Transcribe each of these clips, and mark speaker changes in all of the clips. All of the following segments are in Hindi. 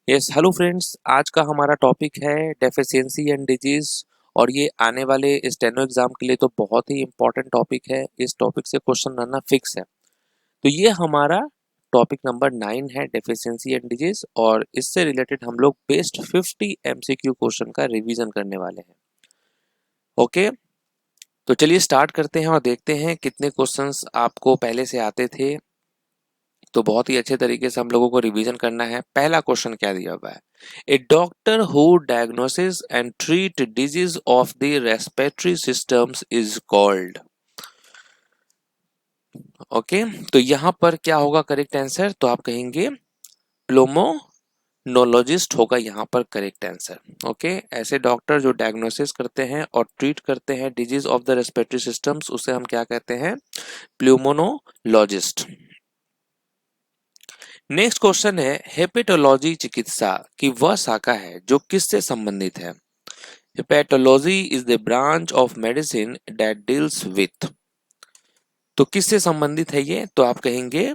Speaker 1: यस हेलो फ्रेंड्स, आज का हमारा टॉपिक है डेफिशिएंसी एंड डिजीज। और ये आने वाले स्टेनो एग्जाम के लिए तो बहुत ही इंपॉर्टेंट टॉपिक है। इस टॉपिक से क्वेश्चन आना फिक्स है। तो ये हमारा टॉपिक नंबर 9 है, डेफिशिएंसी एंड डिजीज। और इससे रिलेटेड हम लोग बेस्ट 50 एमसीक्यू क्वेश्चन का रिवीजन करने वाले हैं। ओके, तो चलिए स्टार्ट करते हैं और देखते हैं कितने क्वेश्चंस आपको पहले से आते थे। तो बहुत ही अच्छे तरीके से हम लोगों को रिवीजन करना है। पहला क्वेश्चन क्या दिया हुआ है? A doctor who diagnosis and treat disease of the respiratory systems is called. Okay, तो यहां पर क्या होगा करेक्ट आंसर? तो आप कहेंगे प्लूमोनोलॉजिस्ट होगा यहाँ पर करेक्ट आंसर। ओके, ऐसे डॉक्टर जो डायग्नोसिस करते हैं और ट्रीट करते हैं disease of the respiratory systems, उसे हम क्या कहते हैं? प्लूमोनोलॉजिस्ट। नेक्स्ट क्वेश्चन है, हेपेटोलॉजी चिकित्सा की वह शाखा है जो किससे संबंधित है? Hepatology is the branch of medicine that deals with. तो किससे संबंधित है ये? तो आप कहेंगे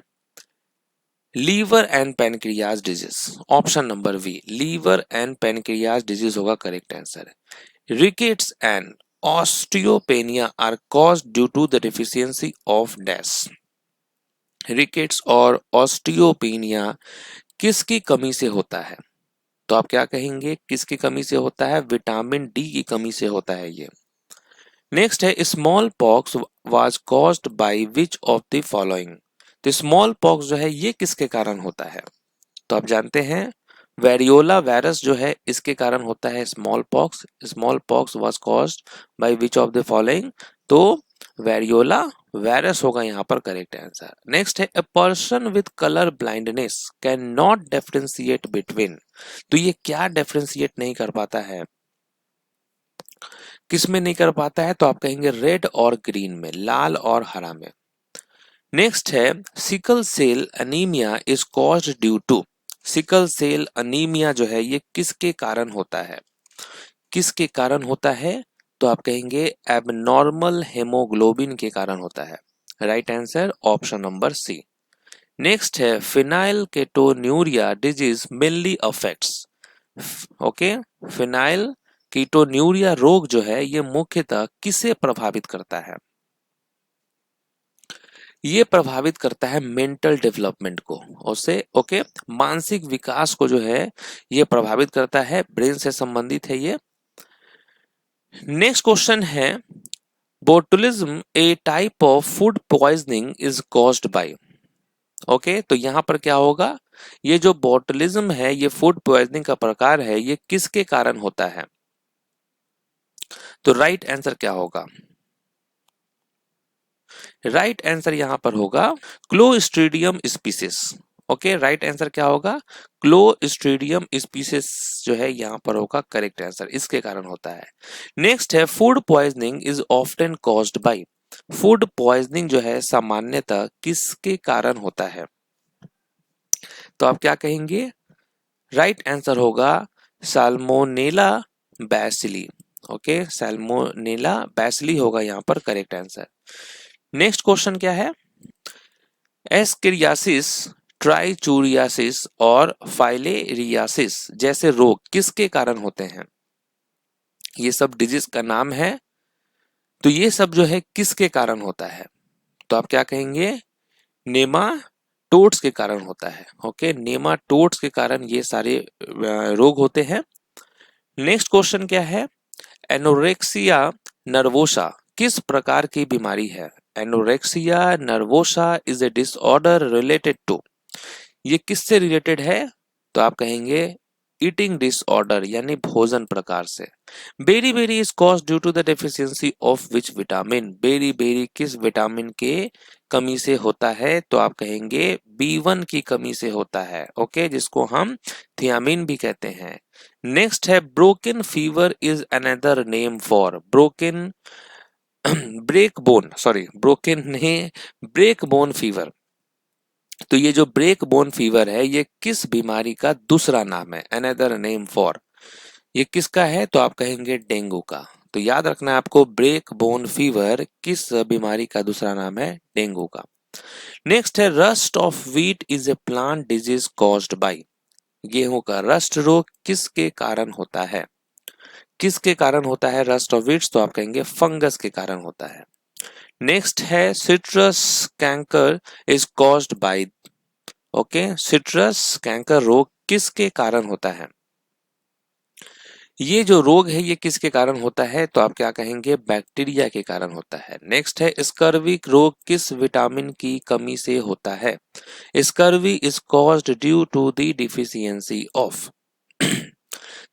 Speaker 1: liver and pancreas disease. Option number B, liver and pancreas disease होगा correct answer. Rickets and osteopenia are caused due to the deficiency of dash. Rickets और ऑस्टियोपेनिया किसकी कमी से होता है? तो आप क्या कहेंगे? किसकी कमी से होता है? विटामिन डी की कमी से होता है ये। नेक्स्ट है, small pox was caused by which of the following. तो स्मॉल पॉक्स जो है ये किसके कारण होता है? तो आप जानते हैं वेरियोला वायरस जो है इसके कारण होता है small pox. Small pox was caused by which of the following? तो वेरियोला वायरस होगा यहाँ पर करेक्ट आंसर। नेक्स्ट है, a person with colour blindness can not differentiate between. तो ये क्या डिफरेंशिएट नहीं कर पाता है? किस में नहीं कर पाता है? तो आप कहेंगे रेड और ग्रीन में, लाल और हरा में। नेक्स्ट है, sickle cell anaemia is caused due to. Sickle cell anaemia जो है ये किसके कारण होता है? किसके कारण होता है? तो आप कहेंगे एबनॉर्मल हेमोग्लोबिन के कारण होता है। Right answer option number C. Next है, phenylketonuria disease mainly affects. Okay, phenylketonuria रोग जो है ये मुख्यतः किसे प्रभावित करता है? ये प्रभावित करता है मेंटल डेवलपमेंट को, उससे ओके मानसिक विकास को जो है ये प्रभावित करता है, ब्रेन से संबंधित है ये। नेक्स्ट क्वेश्चन है, botulism A type of food poisoning is caused bye. Okay, तो यहां पर क्या होगा? ये जो बोटुलिज्म है ये फूड पॉइजनिंग का प्रकार है, ये किसके कारण होता है? तो राइट आंसर क्या होगा? राइट आंसर यहां पर होगा clostridium species. Okay, right answer क्या होगा? क्लोस्ट्रीडियम स्पीसीज जो है यहां पर होगा करेक्ट आंसर, इसके कारण होता है। नेक्स्ट है, food poisoning is often caused by. Food poisoning जो है सामान्यतः किसके कारण होता है? तो आप क्या कहेंगे? राइट आंसर होगा salmonella bacilli. Okay, salmonella bacilli होगा यहाँ पर करेक्ट आंसर। नेक्स्ट क्वेश्चन क्या है? एस्केरियासिस, ट्राइचूरियासिस और फाइलेरियासिस जैसे रोग किसके कारण होते हैं? ये सब डिजीज का नाम है। तो ये सब जो है किसके कारण होता है? तो आप क्या कहेंगे? नेमाटोड्स के कारण होता है। ओके, नेमाटोड्स के कारण ये सारे रोग होते हैं। नेक्स्ट क्वेश्चन क्या है? एनोरेक्सिया नर्वोसा किस प्रकार की बीमारी है? Anorexia nervosa is a disorder related to. ये किससे रिलेटेड है? तो आप कहेंगे ईटिंग डिसऑर्डर यानी भोजन प्रकार से। Beriberi is caused due to the deficiency of which vitamin. Beriberi किस विटामिन के कमी से होता है? तो आप कहेंगे B1 की कमी से होता है। ओके, जिसको हम थियामिन भी कहते हैं। नेक्स्ट है, broken fever is another name for. Broken break bone, sorry broken नहीं, ब्रेक बोन फीवर। तो ये जो ब्रेक बोन फीवर है ये किस बीमारी का दूसरा नाम है? अनदर नेम फॉर, ये किसका है? तो आप कहेंगे डेंगू का। तो याद रखना है आपको, ब्रेक बोन फीवर किस बीमारी का दूसरा नाम है? डेंगू का। नेक्स्ट है, rust of wheat is a plant disease caused by. गेहूं का रस्ट रोग किसके कारण होता है? किसके कारण होता है रस्ट ऑफ वीट्स? तो आप कहेंगे फंगस के कारण होता है। नेक्स्ट है citrus canker is caused bye. Okay, citrus canker रोग किसके कारण होता है? ये जो रोग है ये किसके कारण होता है? तो आप क्या कहेंगे? बैक्टीरिया के कारण होता है। नेक्स्ट है स्कर्वी रोग किस विटामिन की कमी से होता है? Scurvy is caused due to the deficiency of.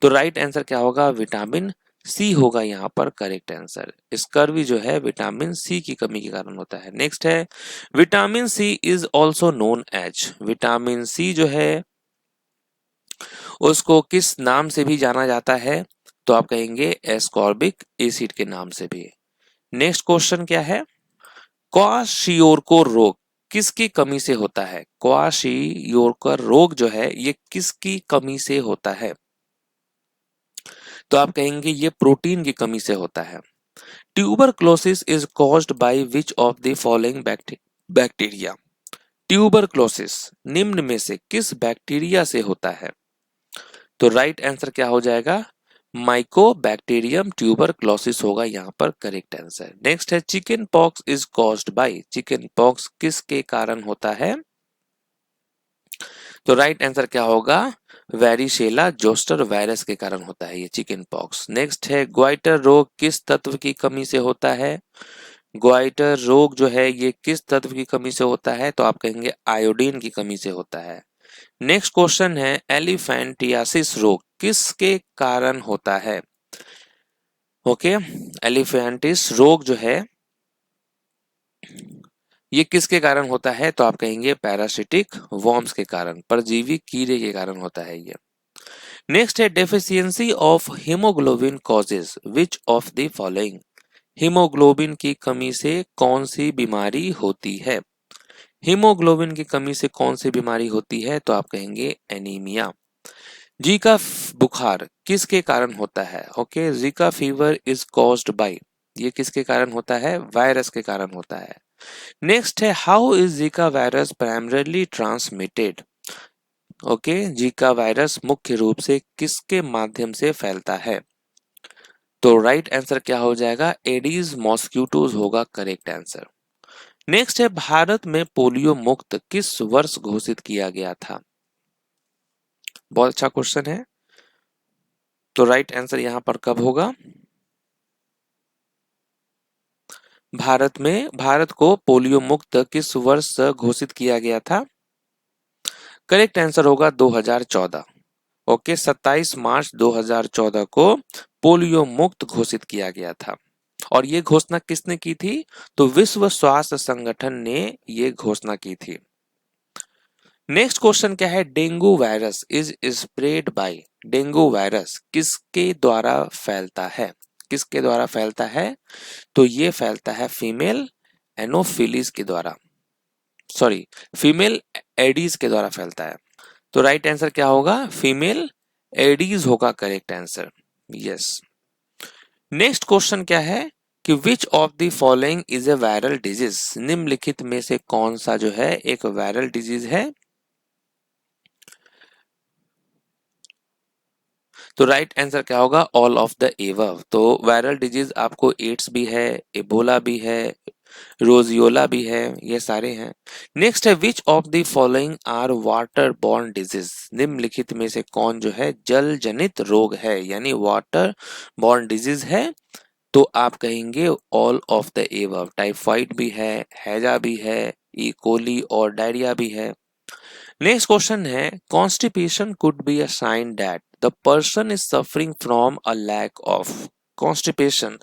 Speaker 1: तो राइट आंसर क्या होगा? विटामिन सी होगा यहाँ पर करेक्ट आंसर। स्कर्वी जो है विटामिन सी की कमी के कारण होता है। नेक्स्ट है vitamin C is also known as. Vitamin C जो है उसको किस नाम से भी जाना जाता है? तो आप कहेंगे एस्कॉर्बिक एसिड के नाम से भी। नेक्स्ट क्वेश्चन क्या है? क्वाशियोरकोर रोग किसकी कमी से होता है? क्वाशियोरकोर रोग जो है ये किसकी कमी से होता है? तो आप कहेंगे ये प्रोटीन की कमी से होता है। Tuberculosis is caused by which of the following bacteria? Tuberculosis निम्न में से किस बैक्टीरिया से होता है? तो राइट आंसर क्या हो जाएगा? माइकोबैक्टीरियम ट्यूबरक्लोसिस होगा यहाँ पर करेक्ट आंसर। नेक्स्ट है chicken pox is caused bye. Chicken pox किसके कारण होता है? तो राइट आंसर क्या होगा? वेरिशेला जोस्टर वायरस के कारण होता है ये चिकन पॉक्स। नेक्स्ट है ग्वाइटर रोग किस तत्व की कमी से होता है? ग्वाइटर रोग जो है ये किस तत्व की कमी से होता है? तो आप कहेंगे आयोडीन की कमी से होता है। नेक्स्ट क्वेश्चन है एलिफेंटियासिस रोग किसके कारण होता है? ओके, एलिफेंटिस रोग जो है ये किसके कारण होता है? तो आप कहेंगे पैरासिटिक वॉर्म्स के कारण, परजीवी कीड़े के कारण होता है ये। नेक्स्ट है deficiency of haemoglobin causes which of the following. Haemoglobin की कमी से कौन सी बीमारी होती है? हीमोग्लोबिन की कमी से कौन सी बीमारी होती है? तो आप कहेंगे एनीमिया। जीका बुखार किसके कारण होता है? Okay, Zika fever is caused by. ये किसके कारण होता है? वायरस के कारण होता है। नेक्स्ट है how is Zika virus primarily transmitted? Okay, Zika virus मुख्य रूप से किसके माध्यम से फैलता है? तो राइट आंसर क्या हो जाएगा? एडीज मॉस्किटोज होगा करेक्ट आंसर। नेक्स्ट है भारत में पोलियो मुक्त किस वर्ष घोषित किया गया था? बहुत अच्छा क्वेश्चन है। तो राइट आंसर यहां पर कब होगा? भारत को पोलियो मुक्त किस वर्ष घोषित किया गया था? करेक्ट आंसर होगा 2014। ओके, 27 मार्च 2014 को पोलियो मुक्त घोषित किया गया था। और ये घोषणा किसने की थी? तो विश्व स्वास्थ्य संगठन ने ये घोषणा की थी। नेक्स्ट क्वेश्चन क्या है? Dengue virus is spread by. Dengue virus किसके द्वारा फैलता है? किसके द्वारा फैलता है? तो ये फैलता है फीमेल एनोफिलीज के द्वारा, सॉरी फीमेल एडीज के द्वारा फैलता है। तो राइट आंसर क्या होगा? फीमेल एडीज होगा correct answer. Yes. Next question क्या है कि विच of the following is a viral disease? निम्नलिखित में से कौन सा जो है एक वायरल डिजीज है? तो राइट आंसर क्या होगा? All of the above. तो वायरल डिजीज आपको एड्स भी है, एबोला भी है, रोजियोला भी है, ये सारे हैं। नेक्स्ट है which of the following are waterborne disease? निम्नलिखित में से कौन जो है जल जनित रोग है, यानी वाटर बॉर्न डिजीज है? तो आप कहेंगे all of the above. Typhoid भी है, हैजा भी है, ई कोली और डायरिया भी है। नेक्स्ट क्वेश्चन है constipation could be a sign that the person is suffering from a lack of. Constipation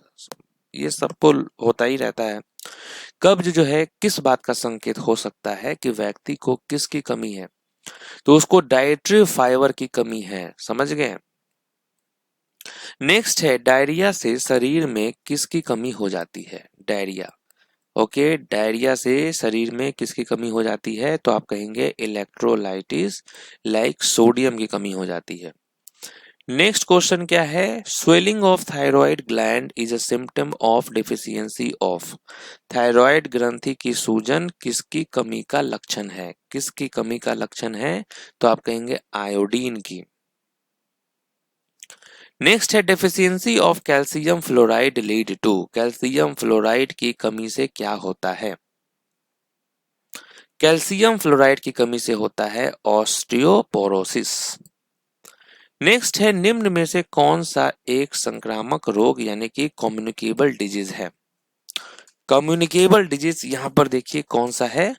Speaker 1: ये सबको होता ही रहता है। कब्ज जो है किस बात का संकेत हो सकता है कि व्यक्ति को किसकी कमी है? तो उसको डाइटरी फाइबर की कमी है, समझ गए। नेक्स्ट है डायरिया से शरीर में किसकी कमी हो जाती है? डायरिया। ओके, डायरिया से शरीर में किसकी कमी हो जाती है? तो आप कहेंगे इलेक्ट्रोलाइटिस लाइक सोडियम की कमी हो जाती है। नेक्स्ट क्वेश्चन क्या है, swelling of thyroid gland is a symptom of deficiency of. Thyroid ग्रंथि की सूजन किसकी कमी का लक्षण है, किसकी कमी का लक्षण है, तो आप कहेंगे आयोडीन की। नेक्स्ट है deficiency of calcium fluoride lead to. Calcium fluoride की कमी से क्या होता है, कैल्शियम फ्लोराइड की कमी से होता है ऑस्टियोपोरोसिस। नेक्स्ट है निम्न में से कौन सा एक संक्रामक रोग यानी कि कम्युनिकेबल डिजीज है। कम्युनिकेबल डिजीज यहां पर देखिए कौन सा है,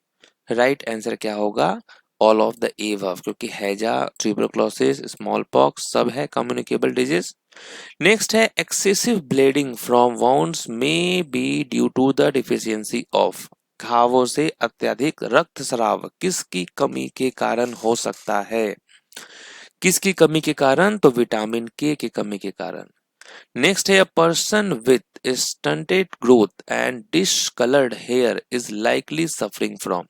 Speaker 1: राइट आंसर क्या होगा, ऑल ऑफ द एबव, क्योंकि हैजा, ट्यूबरक्लोसिस, स्मॉल पॉक्स सब है कम्युनिकेबल डिजीज। नेक्स्ट है excessive bleeding from wounds may be due to the deficiency of. घावों से अत्यधिक रक्तस्राव किसकी कमी के कारण हो सकता है, किसकी कमी के कारण, तो विटामिन के की कमी के कारण। नेक्स्ट है a person with stunted growth and discoloured here is likely suffering from.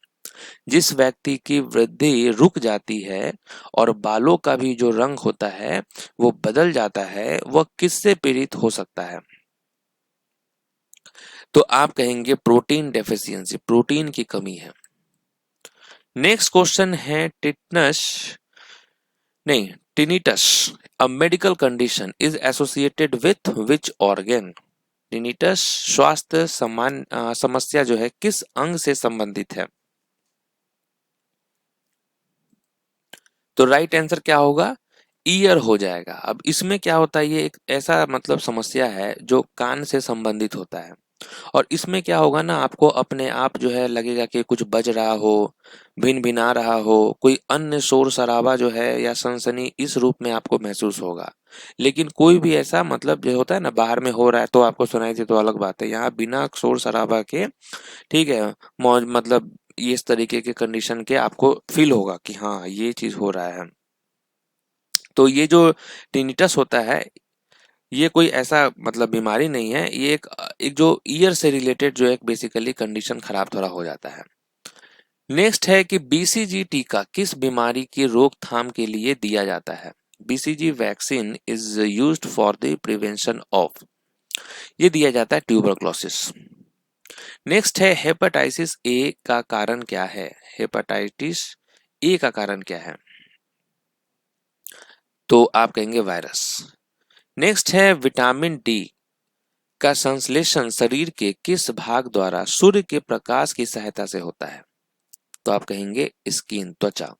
Speaker 1: जिस व्यक्ति की वृद्धि रुक जाती है और बालों का भी जो रंग होता है वो बदल जाता है, वह किससे पीड़ित हो सकता है, तो आप कहेंगे प्रोटीन डेफिशिएंसी, प्रोटीन की कमी है। नेक्स्ट क्वेश्चन है टिटनस, नहीं tinnitus, a medical condition is associated with which organ. Tinnitus स्वास्थ्य समस्या जो है किस अंग से संबंधित है, तो राइट आंसर क्या होगा, ईयर हो जाएगा। अब इसमें क्या होता है, ये एक ऐसा मतलब समस्या है जो कान से संबंधित होता है, और इसमें क्या होगा ना, आपको अपने आप जो है लगेगा कि कुछ बज रहा हो, भिन भिना रहा हो, कोई अन्य शोर शराबा जो है या सनसनी इस रूप में आपको महसूस होगा। लेकिन कोई भी ऐसा मतलब जो होता है ना, बाहर में हो रहा है तो आपको सुनाई दे तो अलग बात है, यहाँ बिना शोर शराबा के, ठीक है, मौज मतलब इस तरीके के कंडीशन के आपको फील होगा कि हाँ ये चीज हो रहा है। तो ये जो टिनिटस होता है, ये कोई ऐसा मतलब बीमारी नहीं है, ये एक जो ईयर से रिलेटेड जो एक बेसिकली कंडीशन खराब थोड़ा हो जाता है। नेक्स्ट है कि बीसीजी टीका किस बीमारी की रोकथाम के लिए दिया जाता है। BCG vaccine is used for the prevention of, ये दिया जाता है ट्यूबरक्लोसिस। नेक्स्ट है हेपेटाइटिस ए का कारण क्या है, हेपेटाइटिस ए का कारण क्या है, तो आप कहेंगे वायरस। नेक्स्ट है विटामिन डी का संश्लेषण शरीर के किस भाग द्वारा सूर्य के प्रकाश की सहायता से होता है, तो आप कहेंगे स्किन, त्वचा।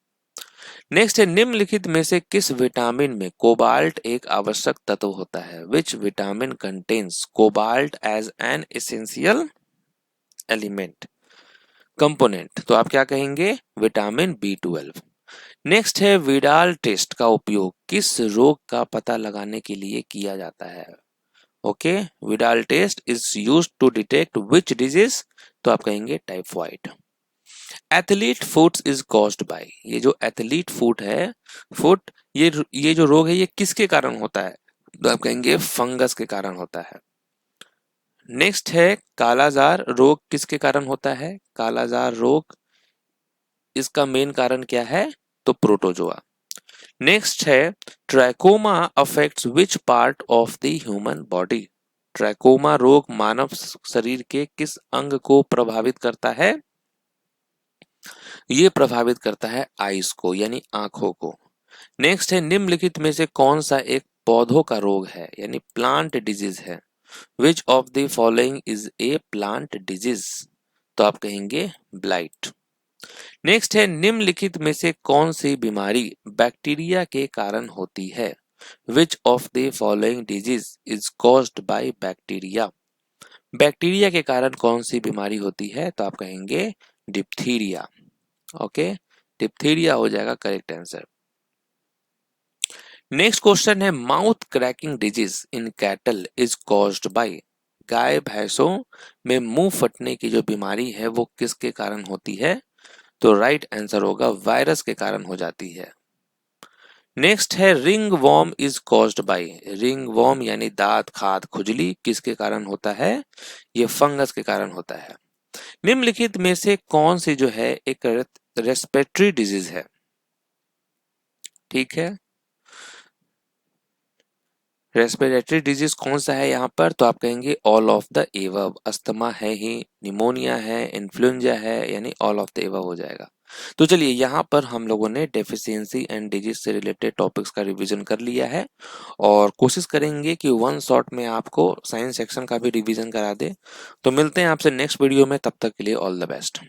Speaker 1: नेक्स्ट है निम्नलिखित में से किस विटामिन में कोबाल्ट एक आवश्यक तत्व होता है, which vitamin contains cobalt as an essential element component, तो आप क्या कहेंगे, विटामिन बी 12। नेक्स्ट है विडाल टेस्ट का उपयोग किस रोग का पता लगाने के लिए किया जाता है, okay, Widal test is used to detect which disease, तो आप कहेंगे typhoid. Athlete foot is caused by, ये जो एथलीट फुट है, फुट, ये जो रोग है ये किसके कारण होता है, तो आप कहेंगे फंगस के कारण होता है। नेक्स्ट है कालाजार रोग किसके कारण होता है, कालाजार रोग इसका मेन कारण क्या है, तो प्रोटोजोआ। नेक्स्ट है trachoma affects which part of the human body. Trachoma रोग मानव शरीर के किस अंग को प्रभावित करता है, ये प्रभावित करता है आईज को यानी आंखों को। नेक्स्ट है निम्नलिखित में से कौन सा एक पौधों का रोग है यानी प्लांट डिजीज है, which of the following is a plant disease, तो आप कहेंगे ब्लाइट। नेक्स्ट है निम्नलिखित में से कौन सी बीमारी बैक्टीरिया के कारण होती है, which of the following disease is caused by bacteria. Bacteria के कारण कौन सी बीमारी होती है, तो आप कहेंगे डिप्थीरिया, ओके, डिप्थीरिया हो जाएगा करेक्ट आंसर। नेक्स्ट क्वेश्चन है mouth cracking disease in cattle is caused by. गाय भैंसों में मुंह फटने की जो बीमारी है वो किसके कारण होती है, तो राइट आंसर होगा वायरस के कारण हो जाती है। नेक्स्ट है ringworm is caused by. Ringworm यानी दांत खाद खुजली किसके कारण होता है, ये फंगस के कारण होता है। निम्नलिखित में से कौन सी जो है एक रेस्पिरेटरी डिजीज है, ठीक है, रेस्पिरेटरी डिजीज कौन सा है यहाँ पर, तो आप कहेंगे all of the above. Asthma है ही, निमोनिया है, इन्फ्लुएंजा है, यानी ऑल ऑफ द एबव हो जाएगा। तो चलिए यहाँ पर हम लोगों ने डेफिशिएंसी एंड डिजीज से रिलेटेड टॉपिक्स का रिवीजन कर लिया है और कोशिश करेंगे कि वन शॉट में आपको साइंस सेक्शन का भी रिवीजन करा दे। तो मिलते हैं आपसे नेक्स्ट वीडियो में, तब तक के लिए ऑल द बेस्ट।